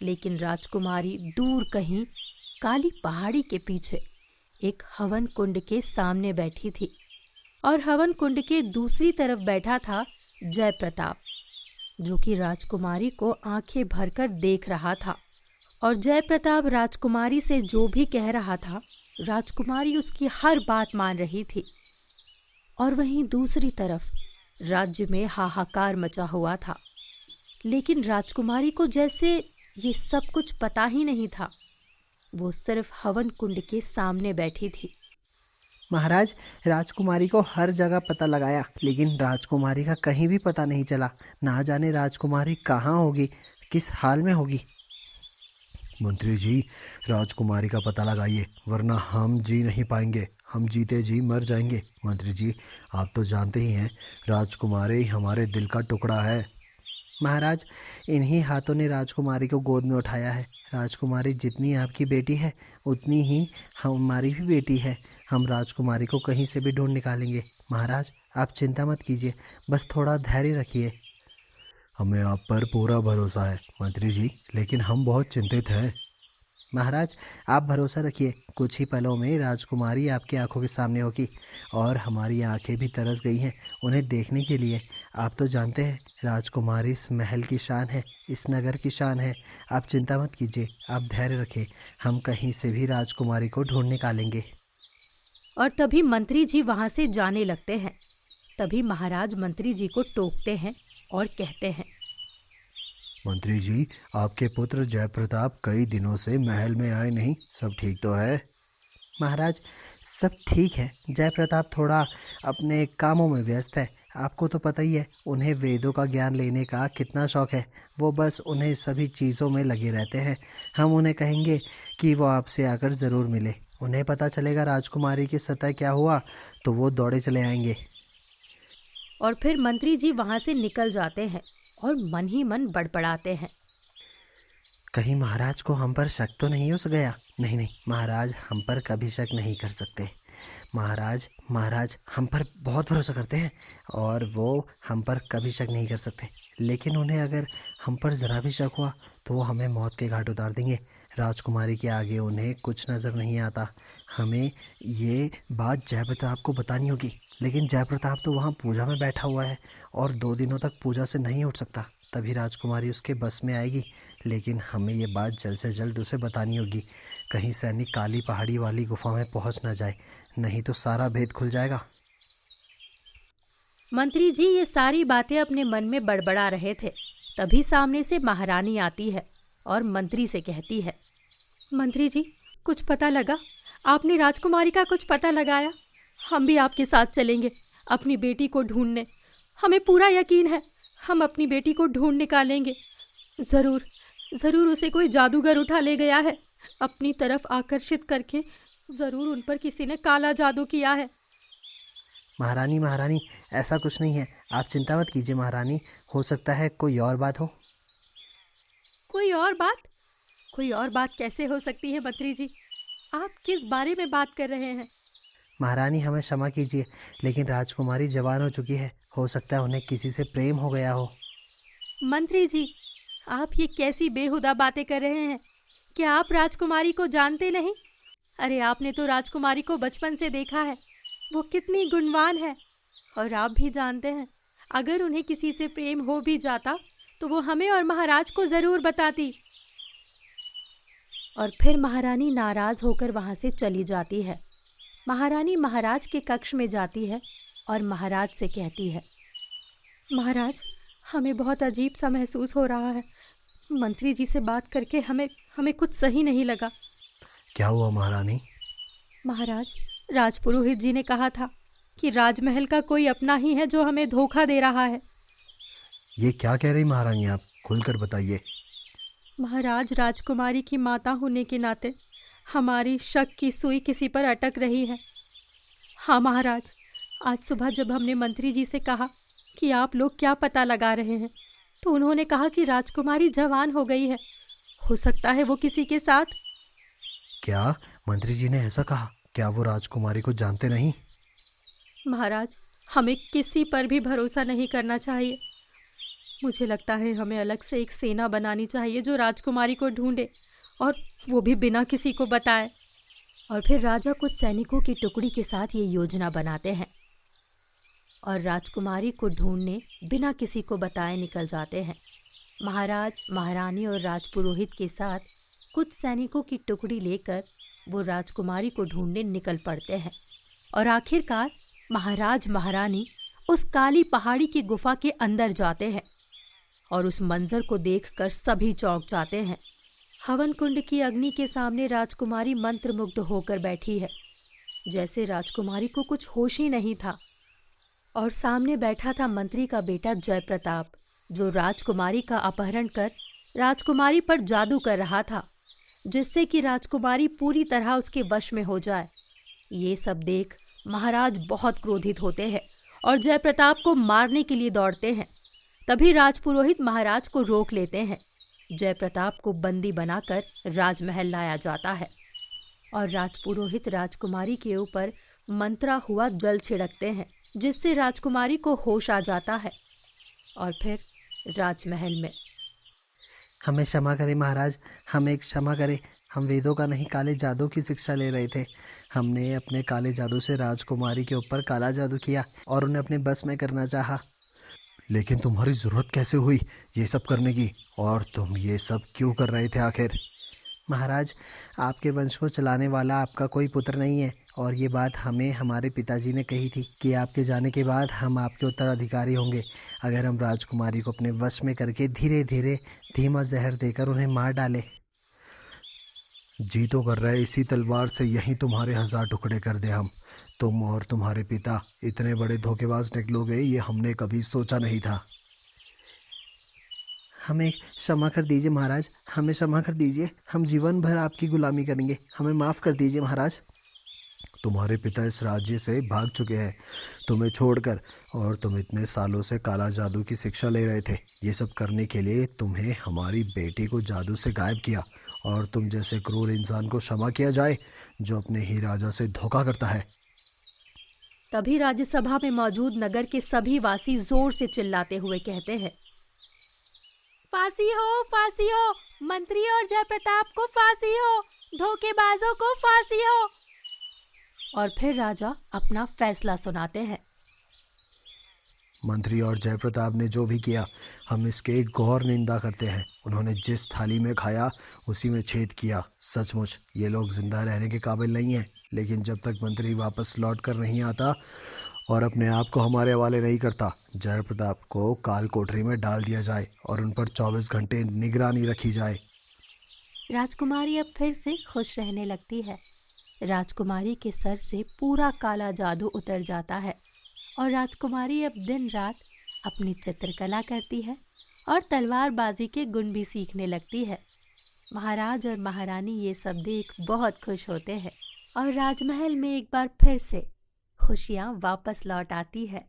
लेकिन राजकुमारी दूर कहीं काली पहाड़ी के पीछे एक हवन कुंड के सामने बैठी थी और हवन कुंड के दूसरी तरफ बैठा था जयप्रताप, जो कि राजकुमारी को आंखें भरकर देख रहा था। और जयप्रताप राजकुमारी से जो भी कह रहा था, राजकुमारी उसकी हर बात मान रही थी। और वहीं दूसरी तरफ राज्य में हाहाकार मचा हुआ था, लेकिन राजकुमारी को जैसे ये सब कुछ पता ही नहीं था। वो सिर्फ हवन कुंड के सामने बैठी थी। महाराज, राजकुमारी को हर जगह पता लगाया, लेकिन राजकुमारी का कहीं भी पता नहीं चला। ना जाने राजकुमारी कहाँ होगी, किस हाल में होगी। मंत्री जी, राजकुमारी का पता लगाइए, वरना हम जी नहीं पाएंगे, हम जीते जी मर जाएंगे। मंत्री जी, आप तो जानते ही हैं, राजकुमारी हमारे दिल का टुकड़ा है। महाराज, इन्हीं हाथों ने राजकुमारी को गोद में उठाया है। राजकुमारी जितनी आपकी बेटी है, उतनी ही हमारी भी बेटी है। हम राजकुमारी को कहीं से भी ढूंढ निकालेंगे। महाराज, आप चिंता मत कीजिए, बस थोड़ा धैर्य रखिए। हमें आप पर पूरा भरोसा है मंत्री जी, लेकिन हम बहुत चिंतित हैं। महाराज, आप भरोसा रखिए, कुछ ही पलों में राजकुमारी आपकी आंखों के सामने होगी और हमारी आंखें भी तरस गई हैं उन्हें देखने के लिए। आप तो जानते हैं, राजकुमारी इस महल की शान है, इस नगर की शान है। आप चिंता मत कीजिए, आप धैर्य रखें, हम कहीं से भी राजकुमारी को ढूंढ निकालेंगे। और तभी मंत्री जी वहां से जाने लगते हैं। तभी महाराज मंत्री जी को टोकते हैं और कहते हैं, मंत्री जी, आपके पुत्र जयप्रताप कई दिनों से महल में आए नहीं, सब ठीक तो है? महाराज, सब ठीक है। जयप्रताप थोड़ा अपने कामों में व्यस्त है। आपको तो पता ही है, उन्हें वेदों का ज्ञान लेने का कितना शौक है। वो बस उन्हें सभी चीज़ों में लगे रहते हैं। हम उन्हें कहेंगे कि वो आपसे आकर ज़रूर मिले। उन्हें पता चलेगा राजकुमारी की सतह क्या हुआ, तो वो दौड़े चले आएंगे। और फिर मंत्री जी वहां से निकल जाते हैं और मन ही मन बड़बड़ाते हैं, कहीं महाराज को हम पर शक तो नहीं हो गया? नहीं नहीं, महाराज हम पर कभी शक नहीं कर सकते। महाराज हम पर बहुत भरोसा करते हैं और वो हम पर कभी शक नहीं कर सकते। लेकिन उन्हें अगर हम पर ज़रा भी शक हुआ तो वो हमें मौत के घाट उतार देंगे। राजकुमारी के आगे उन्हें कुछ नज़र नहीं आता। हमें ये बात जयप्रताप को बतानी होगी, लेकिन जयप्रताप तो वहाँ पूजा में बैठा हुआ है और 2 दिनों तक पूजा से नहीं उठ सकता। तभी राजकुमारी उसके बस में आएगी। लेकिन हमें ये बात जल्द से जल्द उसे बतानी होगी, कहीं सैनिक काली पहाड़ी वाली गुफा में पहुंच ना जाए, नहीं तो सारा भेद खुल जाएगा। मंत्री जी ये सारी बातें अपने मन में बड़बड़ा रहे थे। तभी सामने से महारानी आती है और मंत्री से कहती है, मंत्री जी, कुछ पता लगा? आपने राजकुमारी का कुछ पता लगाया? हम भी आपके साथ चलेंगे अपनी बेटी को ढूंढने। हमें पूरा यकीन है, हम अपनी बेटी को ढूंढ निकालेंगे। ज़रूर ज़रूर उसे कोई जादूगर उठा ले गया है, अपनी तरफ आकर्षित करके। ज़रूर उन पर किसी ने काला जादू किया है। महारानी, ऐसा कुछ नहीं है, आप चिंता मत कीजिए महारानी। हो सकता है कोई और बात हो। कोई और बात? कोई और बात कैसे हो सकती है मंत्री जी? आप किस बारे में बात कर रहे हैं? महारानी, हमें क्षमा कीजिए, लेकिन राजकुमारी जवान हो चुकी है। हो सकता है उन्हें किसी से प्रेम हो गया हो। मंत्री जी, आप ये कैसी बेहुदा बातें कर रहे हैं? क्या आप राजकुमारी को जानते नहीं? अरे आपने तो राजकुमारी को बचपन से देखा है, वो कितनी गुणवान है। और आप भी जानते हैं, अगर उन्हें किसी से प्रेम हो भी जाता तो वो हमें और महाराज को ज़रूर बताती। और फिर महारानी नाराज़ होकर वहाँ से चली जाती है। महारानी महाराज के कक्ष में जाती है और महाराज से कहती है, महाराज, हमें बहुत अजीब सा महसूस हो रहा है। मंत्री जी से बात करके हमें कुछ सही नहीं लगा। क्या हुआ महारानी? महाराज, राजपुरोहित जी ने कहा था कि राजमहल का कोई अपना ही है जो हमें धोखा दे रहा है। ये क्या कह रही महारानी, आप खुलकर बताइए। महाराज, राजकुमारी की माता होने के नाते हमारी शक की सुई किसी पर अटक रही है। हाँ महाराज, आज सुबह जब हमने मंत्री जी से कहा कि आप लोग क्या पता लगा रहे हैं, तो उन्होंने कहा कि राजकुमारी जवान हो गई है। हो सकता है वो किसी के साथ। क्या मंत्री जी ने ऐसा कहा? क्या वो राजकुमारी को जानते नहीं? महाराज, हमें किसी पर भी भरोसा नहीं करना चाहिए। मुझे लगता है हमें अलग से एक सेना बनानी चाहिए जो राजकुमारी को ढूंढे, और वो भी बिना किसी को बताए। और फिर राजा कुछ सैनिकों की टुकड़ी के साथ ये योजना बनाते हैं और राजकुमारी को ढूंढने बिना किसी को बताए निकल जाते हैं। महाराज, महारानी और राजपुरोहित के साथ कुछ सैनिकों की टुकड़ी लेकर वो राजकुमारी को ढूंढने निकल पड़ते हैं। और आखिरकार महाराज, महारानी उस काली पहाड़ी की गुफा के अंदर जाते हैं और उस मंजर को देखकर सभी चौंक जाते हैं। हवन कुंड की अग्नि के सामने राजकुमारी मंत्रमुग्ध होकर बैठी है, जैसे राजकुमारी को कुछ होश ही नहीं था। और सामने बैठा था मंत्री का बेटा जयप्रताप, जो राजकुमारी का अपहरण कर राजकुमारी पर जादू कर रहा था, जिससे कि राजकुमारी पूरी तरह उसके वश में हो जाए। ये सब देख महाराज बहुत क्रोधित होते हैं और जयप्रताप को मारने के लिए दौड़ते हैं। तभी राजपुरोहित महाराज को रोक लेते हैं। जयप्रताप को बंदी बनाकर राजमहल लाया जाता है और राजपुरोहित राजकुमारी के ऊपर मंत्रा हुआ जल छिड़कते हैं, जिससे राजकुमारी को होश आ जाता है। और फिर राजमहल में हमें क्षमा करें महाराज, हमें क्षमा करें। हम वेदों का नहीं, काले जादू की शिक्षा ले रहे थे। हमने अपने काले जादू से राजकुमारी के ऊपर काला जादू किया और उन्हें अपने बस में करना चाहा। लेकिन तुम्हारी ज़रूरत कैसे हुई ये सब करने की, और तुम ये सब क्यों कर रहे थे आखिर? महाराज, आपके वंश को चलाने वाला आपका कोई पुत्र नहीं है, और ये बात हमें हमारे पिताजी ने कही थी कि आपके जाने के बाद हम आपके उत्तराधिकारी होंगे, अगर हम राजकुमारी को अपने वश में करके धीरे धीरे धीमा जहर देकर उन्हें मार डालें। जी तो कर रहे, इसी तलवार से यहीं तुम्हारे 1000 टुकड़े कर दे हम। तुम और तुम्हारे पिता इतने बड़े धोखेबाज निकलोगे, ये हमने कभी सोचा नहीं था। हमें क्षमा कर दीजिए महाराज, हमें क्षमा कर दीजिए। हम जीवन भर आपकी गुलामी करेंगे, हमें माफ़ कर दीजिए महाराज। तुम्हारे पिता इस राज्य से भाग चुके हैं तुम्हें छोड़कर, और तुम इतने सालों से काला जादू की शिक्षा ले रहे थे। ये सब करने के लिए तुम्हें हमारी बेटी को जादू से गायब किया, और तुम जैसे क्रूर इंसान को क्षमा किया जाए जो अपने ही राजा से धोखा करता है। तभी राज्यसभा में मौजूद नगर के सभी वासी जोर से चिल्लाते हुए कहते हैं, फांसी हो, फांसी हो, मंत्री और जयप्रताप को फांसी हो, धोखेबाजों को फांसी हो। और फिर राजा अपना फैसला सुनाते हैं। मंत्री और जयप्रताप ने जो भी किया, हम इसके घोर निंदा करते हैं। उन्होंने जिस थाली में खाया उसी में छेद किया। सचमुच ये लोग जिंदा रहने के काबिल नहीं हैं। लेकिन जब तक मंत्री वापस लौट कर नहीं आता और अपने आप को हमारे हवाले नहीं करता, जयप्रताप को काल कोठरी में डाल दिया जाए और उन पर 24 घंटे निगरानी रखी जाए। राजकुमारी अब फिर से खुश रहने लगती है। राजकुमारी के सर से पूरा काला जादू उतर जाता है और राजकुमारी अब दिन रात अपनी चित्रकला करती है और तलवारबाजी के गुण भी सीखने लगती है। महाराज और महारानी ये सब देख बहुत खुश होते हैं और राजमहल में एक बार फिर से खुशियाँ वापस लौट आती है।